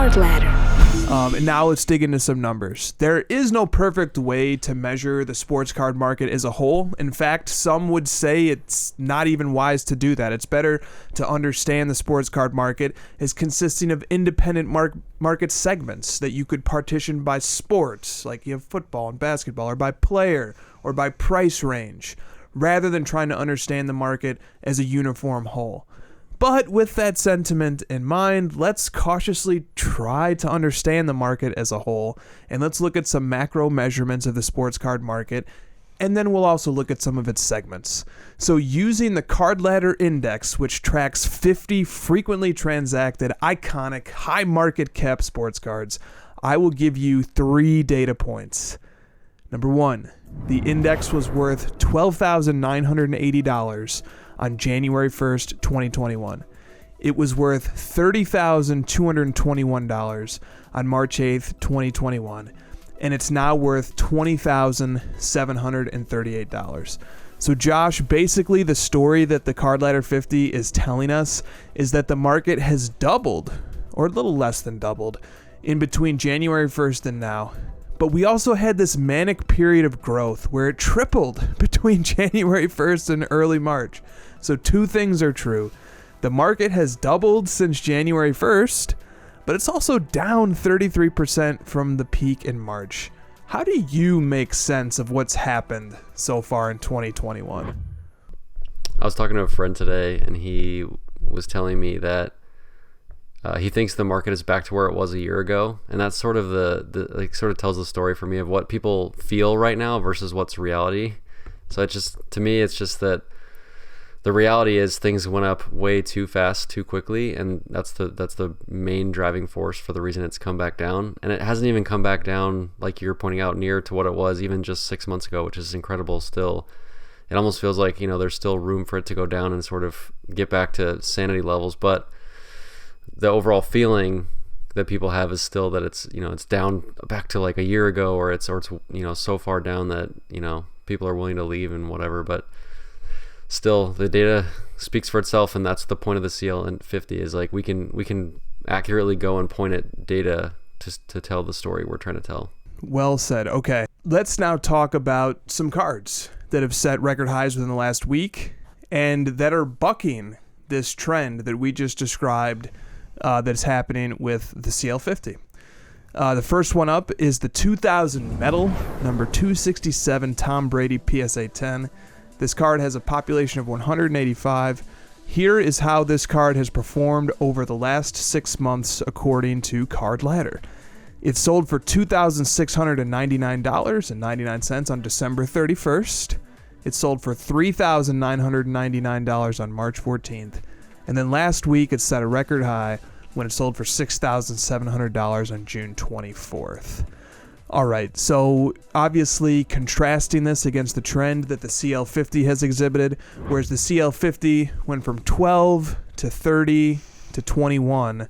Card Ladder. And now let's dig into some numbers. There is no perfect way to measure the sports card market as a whole. In fact, some would say it's not even wise to do that. It's better to understand the sports card market as consisting of independent market segments that you could partition by sports, like you have football and basketball, or by player, or by price range, rather than trying to understand the market as a uniform whole. But with that sentiment in mind, let's cautiously try to understand the market as a whole, and let's look at some macro measurements of the sports card market, and then we'll also look at some of its segments. So using the Card Ladder Index, which tracks 50 frequently transacted, iconic, high market cap sports cards, I will give you 3 data points. Number 1, the index was worth $12,980 on January 1st, 2021. It was worth $30,221 on March 8th, 2021, and it's now worth $20,738. So Josh, basically the story that the Card Ladder 50 is telling us is that the market has doubled, or a little less than doubled, in between January 1st and now. But we also had this manic period of growth where it tripled between January 1st and early March. So 2 things are true. The market has doubled since January 1st, but it's also down 33% from the peak in March. How do you make sense of what's happened so far in 2021? I was talking to a friend today, and he was telling me that he thinks the market is back to where it was a year ago, and that's sort of sort of tells the story for me of what people feel right now versus what's reality. So it just, to me, it's just that the reality is things went up way too fast, too quickly, and that's the main driving force for the reason it's come back down. And it hasn't even come back down, like you're pointing out, near to what it was even just 6 months ago, which is incredible still. It almost feels like, there's still room for it to go down and sort of get back to sanity levels, but the overall feeling that people have is still that it's down back to like a year ago, or it's so far down that people are willing to leave and whatever. But still, the data speaks for itself, and that's the point of the CL50 is like we can accurately go and point at data to tell the story we're trying to tell. Well said. Okay, let's now talk about some cards that have set record highs within the last week and that are bucking this trend that we just described that's happening with the CL50. The first one up is the 2000 Metal, number 267 Tom Brady PSA 10. This card has a population of 185. Here is how this card has performed over the last 6 months according to Card Ladder. It sold for $2,699.99 on December 31st. It sold for $3,999 on March 14th. And then last week it set a record high when it sold for $6,700 on June 24th. All right, so obviously contrasting this against the trend that the CL50 has exhibited, whereas the CL50 went from 12 to 30 to 21,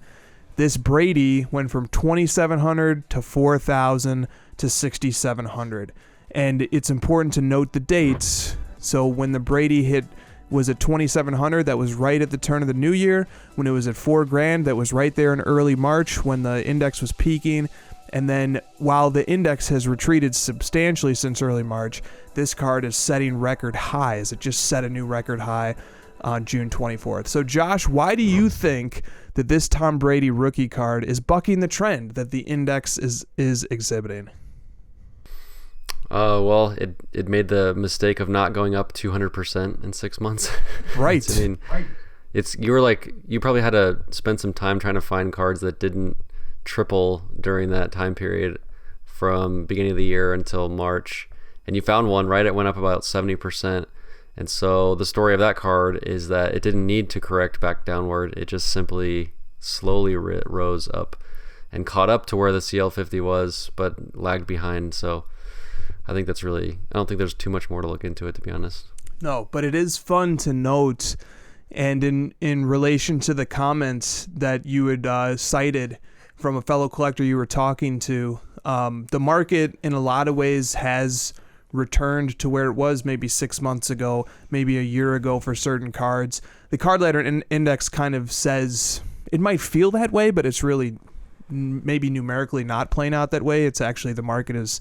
this Brady went from 2,700 to 4,000 to 6,700. And it's important to note the dates. So when the Brady was at 2,700, that was right at the turn of the new year. When it was at $4,000, that was right there in early March when the index was peaking. And then while the index has retreated substantially since early March, this card is setting record highs. It just set a new record high on June 24th. So Josh, why do you think that this Tom Brady rookie card is bucking the trend that the index is exhibiting? Well, it made the mistake of not going up 200% in 6 months. Right. I mean, you probably had to spend some time trying to find cards that didn't triple during that time period from beginning of the year until March, and you found one, right? It went up about 70%. And so the story of that card is that it didn't need to correct back downward. It just simply slowly rose up and caught up to where the CL50 was, but lagged behind. So I think I don't think there's too much more to look into it, to be honest. No, but it is fun to note, and in relation to the comments that you had cited from a fellow collector you were talking to, the market in a lot of ways has returned to where it was maybe 6 months ago, maybe a year ago for certain cards. The Card Ladder Index kind of says it might feel that way, but it's really maybe numerically not playing out that way. It's actually the market is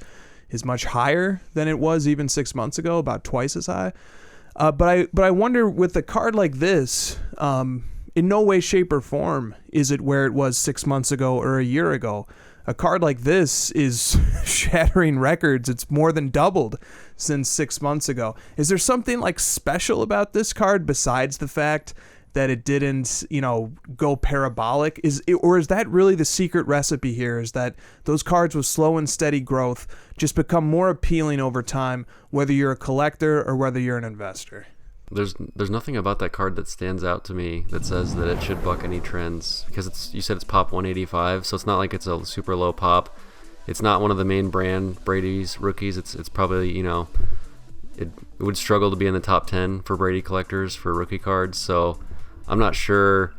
much higher than it was even 6 months ago, about twice as high. But I wonder, with a card like this, in no way, shape, or form is it where it was 6 months ago or a year ago. A card like this is shattering records. It's more than doubled since 6 months ago. Is there something like special about this card besides the fact that it didn't, go parabolic? Or is that really the secret recipe here? Is that those cards with slow and steady growth just become more appealing over time, whether you're a collector or whether you're an investor? There's nothing about that card that stands out to me that says that it should buck any trends, because you said it's pop 185, so it's not like it's a super low pop. It's not one of the main brand Brady's rookies. It's probably, it would struggle to be in the top 10 for Brady collectors for rookie cards. So I'm not sure.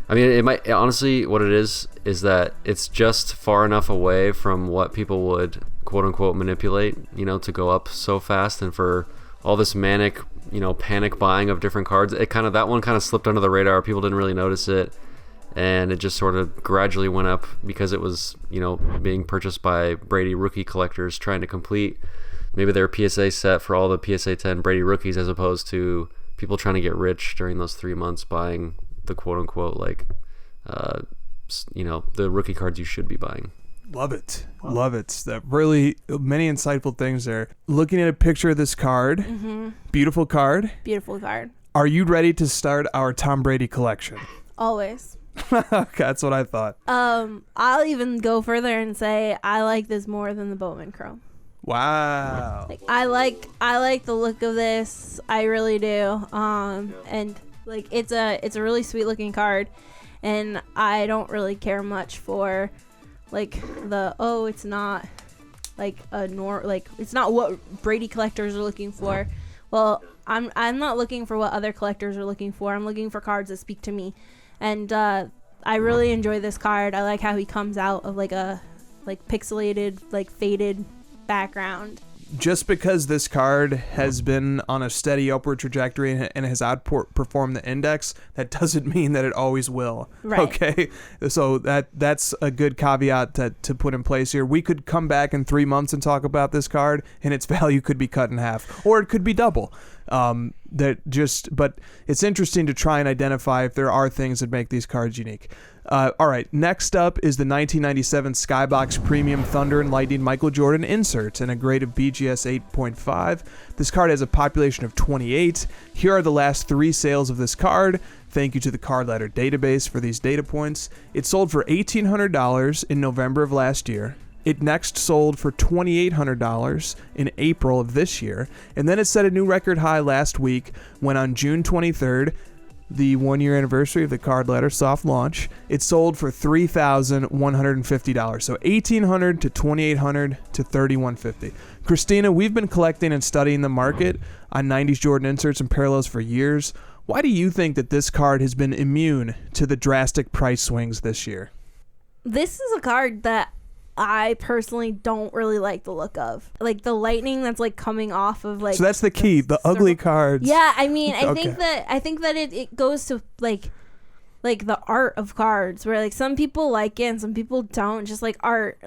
I mean, it might, honestly, what it is that it's just far enough away from what people would quote unquote manipulate, to go up so fast, and for all this manic, panic buying of different cards. That one kind of slipped under the radar. People didn't really notice it, and it just sort of gradually went up because it was, being purchased by Brady rookie collectors trying to complete maybe their PSA set for all the PSA 10 Brady rookies, as opposed to people trying to get rich during those 3 months buying the quote unquote the rookie cards you should be buying. Love it. Love it. That really many insightful things there. Looking at a picture of this card. Mm-hmm. Beautiful card. Beautiful card. Are you ready to start our Tom Brady collection? Always. Okay, that's what I thought. I'll even go further and say I like this more than the Bowman Chrome. Wow. I like the look of this. I really do. And it's a really sweet looking card, and I don't really care much for it's not it's not what Brady collectors are looking for. Well, I'm not looking for what other collectors are looking for. I'm looking for cards that speak to me, and I really enjoy this card. I like how he comes out of a pixelated, faded background. Just because this card has been on a steady upward trajectory and has outperformed the index, that doesn't mean that it always will. Right. Okay? So that's a good caveat to put in place here. We could come back in 3 months and talk about this card, and its value could be cut in half, or it could be double. But it's interesting to try and identify if there are things that make these cards unique. All right, next up is the 1997 Skybox Premium Thunder and Lightning Michael Jordan insert and a grade of BGS 8.5. This card has a population of 28. Here are the last 3 sales of this card. Thank you to the Card Ladder database for these data points. It sold for $1,800 in November of last year. It next sold for $2,800 in April of this year, and then it set a new record high last week when on June 23rd, the 1-year anniversary of the Card Ladder soft launch, it sold for $3,150. So $1,800 to $2,800 to $3,150. Kristina, we've been collecting and studying the market on 90s Jordan inserts and parallels for years. Why do you think that this card has been immune to the drastic price swings this year? This is a card that I personally don't really like the look of. The lightning that's coming off of So that's the key, the ugly cards. Yeah, I mean, I Okay. think that it goes to the art of cards, where some people like it and some people don't. Just like art,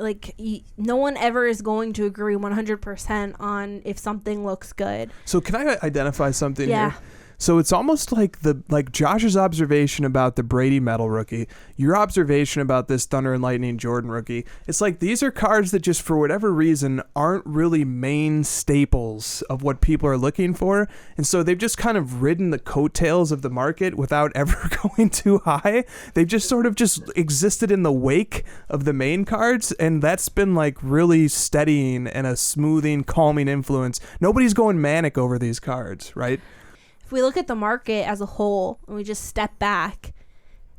no one ever is going to agree 100% on if something looks good. So can I identify something Yeah. here? So it's almost like Josh's observation about the Brady Metal rookie, your observation about this Thunder and Lightning Jordan rookie. It's like these are cards that just for whatever reason aren't really main staples of what people are looking for. And so they've just kind of ridden the coattails of the market without ever going too high. They've just sort of just existed in the wake of the main cards. And that's been really steadying and a smoothing, calming influence. Nobody's going manic over these cards, right? If we look at the market as a whole and we just step back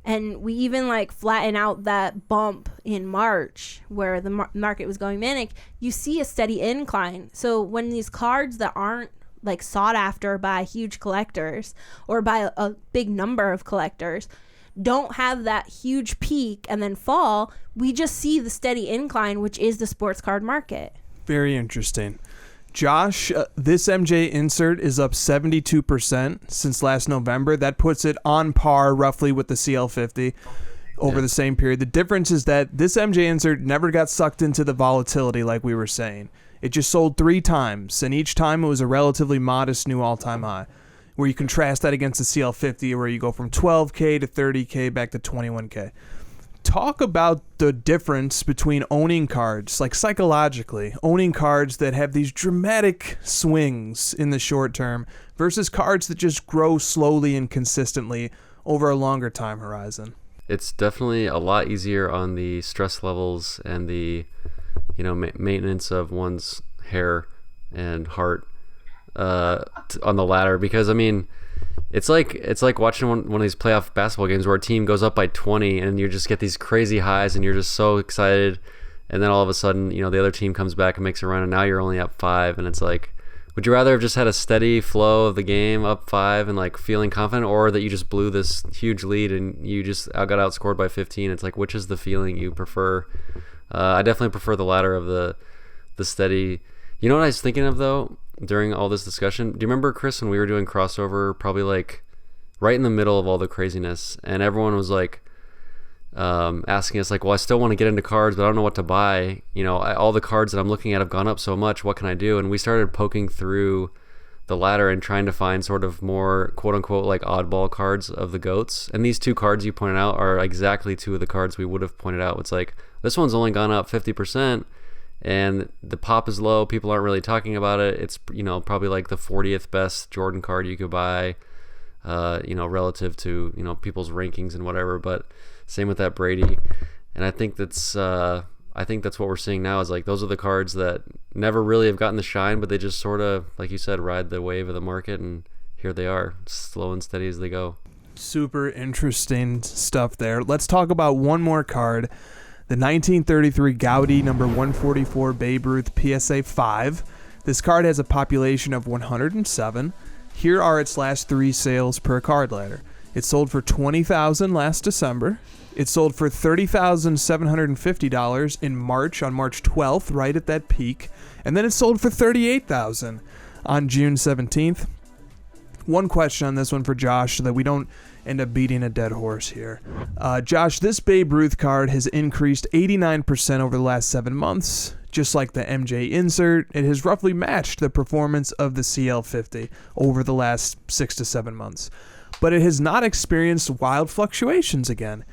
and we even flatten out that bump in March where the market was going manic, you see a steady incline. So when these cards that aren't sought after by huge collectors or by a big number of collectors don't have that huge peak and then fall, we just see the steady incline, which is the sports card market. Very interesting. Josh, this MJ insert is up 72% since last November. That puts it on par roughly with the CL50. over the same period. The difference is that this MJ insert never got sucked into the volatility like we were saying. It just sold 3 times, and each time it was a relatively modest new all-time high, where you contrast that against the CL50, where you go from 12K to 30K back to 21K. Talk about the difference between owning cards, like psychologically, owning cards that have these dramatic swings in the short term versus cards that just grow slowly and consistently over a longer time horizon. It's definitely a lot easier on the stress levels and the, maintenance of one's hair and heart on the ladder, because it's like watching one of these playoff basketball games where a team goes up by 20 and you just get these crazy highs and you're just so excited, and then all of a sudden the other team comes back and makes a run and now you're only up 5, and it's like, would you rather have just had a steady flow of the game up 5 and like feeling confident, or that you just blew this huge lead and you just got outscored by 15? It's like, which is the feeling you prefer? I definitely prefer the latter of the steady. You know what I was thinking of though during all this discussion? Do you remember, Chris, when we were doing crossover, probably like right in the middle of all the craziness, and everyone was like asking us like, well, I still want to get into cards, but I don't know what to buy. All the cards that I'm looking at have gone up so much. What can I do? And we started poking through the ladder and trying to find sort of more quote unquote like oddball cards of the GOATs. And these 2 cards you pointed out are exactly 2 of the cards we would have pointed out. It's like, this one's only gone up 50%. And the pop is low. People aren't really talking about it. It's probably like the 40th best Jordan card you could buy, relative to people's rankings and whatever. But same with that Brady, and I think that's what we're seeing now is like those are the cards that never really have gotten the shine, but they just sort of, like you said, ride the wave of the market, and here they are, slow and steady as they go. Super interesting stuff there. Let's talk about one more card. The 1933 Gaudy number 144 Babe Ruth PSA 5. This card has a population of 107. Here are its last 3 sales per card ladder. It sold for $20,000 last December. It sold for $30,750 in March, on March 12th, right at that peak. And then it sold for $38,000 on June 17th. One question on this one for Josh so that we don't end up beating a dead horse here. Josh, this Babe Ruth card has increased 89% over the last 7 months. Just like the MJ insert, it has roughly matched the performance of the CL50 over the last 6 to 7 months. But it has not experienced wild fluctuations again.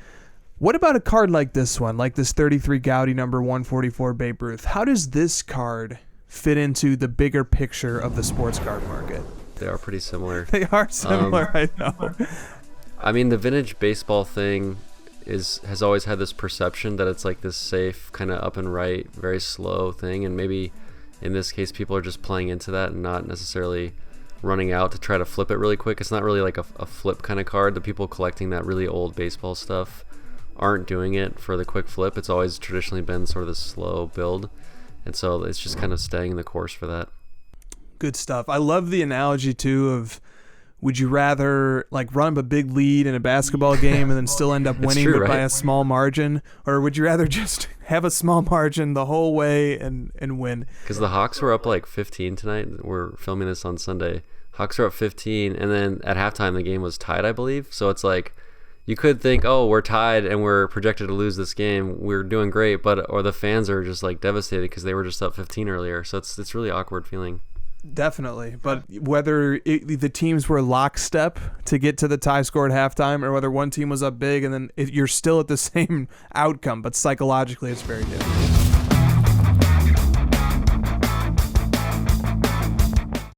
What about a card like this one, like this 33 Gaudy number 144 Babe Ruth? How does this card fit into the bigger picture of the sports card market? They are pretty similar. They are similar, I know. The vintage baseball thing has always had this perception that it's like this safe, kind of up and right, very slow thing, and maybe in this case people are just playing into that and not necessarily running out to try to flip it really quick. It's not really like a flip kind of card. The people collecting that really old baseball stuff aren't doing it for the quick flip. It's always traditionally been sort of this slow build, and so it's just kind of staying the course for that. Good stuff. I love the analogy too of, would you rather like run up a big lead in a basketball game and then still end up winning true, but by right? a small margin, or would you rather just have a small margin the whole way and win? Because the Hawks were up like 15 tonight. We're filming this on Sunday. Hawks are up 15, and then at halftime the game was tied, I believe. So it's like, you could think, oh, we're tied and we're projected to lose this game. We're doing great, or the fans are just like devastated because they were just up 15 earlier. So it's really awkward feeling. Definitely, but whether the teams were lockstep to get to the tie score at halftime, or whether one team was up big and then you're still at the same outcome, but psychologically it's very different.